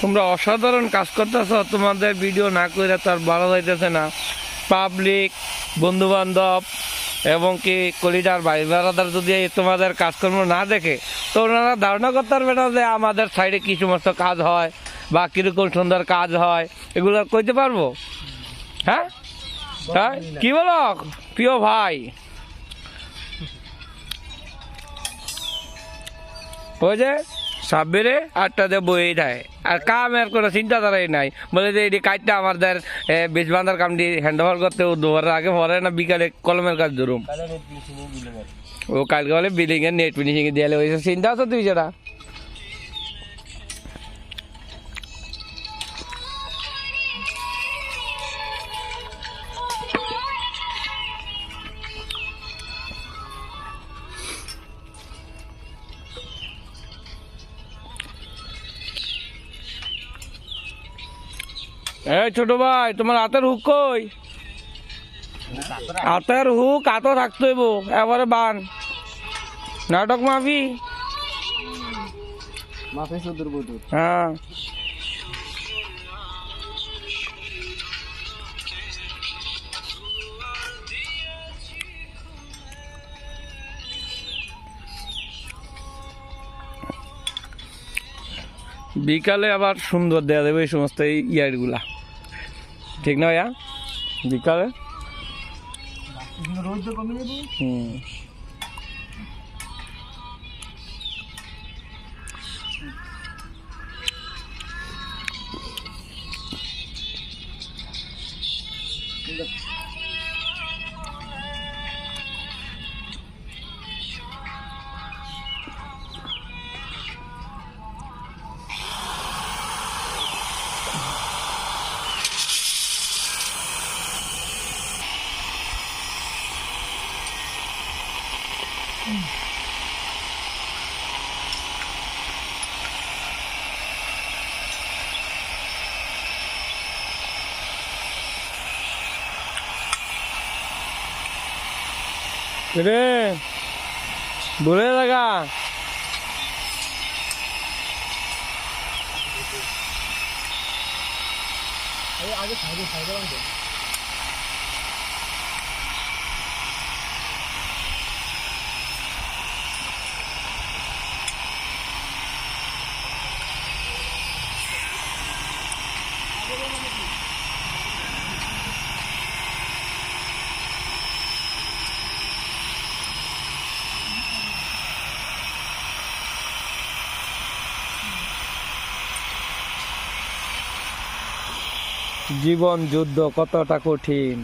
তোমরা অসাধারণ কাজ করতেছ, তোমাদের ভিডিও না করে তার ভালো যাইতেছে না। পাবলিক, বন্ধু বান্ধব এবং কি কলিডার ভাই বেড়াদার যদি তোমাদের কাজকর্ম না দেখে তো ওনারা ধারণা করতে পারবে না যে আমাদের সাইডে কী সমস্ত কাজ হয় বা কীরকম সুন্দর কাজ হয়, এগুলো কইতে পারবো? হ্যাঁ হ্যাঁ, কি বলো প্রিয় ভাই? ওই যে সাব্বিরে 8টাতে বই দেয় আর কামের কোনো চিন্তাধারাই নাই, বলে যে এটি কাজটা আমাদের বীজ বান্ধার কামটি হ্যান্ড ওভার করতে দুবারের আগে পরে না বিকালে কলমের কাজ ধরুম। ও কালকে বলে বিল্ডিং এর নেট ফিনিশিং দিয়ে হয়েছে, চিন্তা আছে তুই সেটা? এই ছোট ভাই, তোমার হাতের হুক কই? হাতের হুক হাতও থাকতে হইব, এবারে বান নাটক মাফি। হ্যাঁ বিকালে আবার সুন্দর দেওয়া দেবে এই সমস্ত ইয়ারগুলা, ঠিক না ভাইয়া? বিকালে হুম রে বলে লাগা আগে সাইডে সাইডে জীবন যুদ্ধ কতটা কঠিন।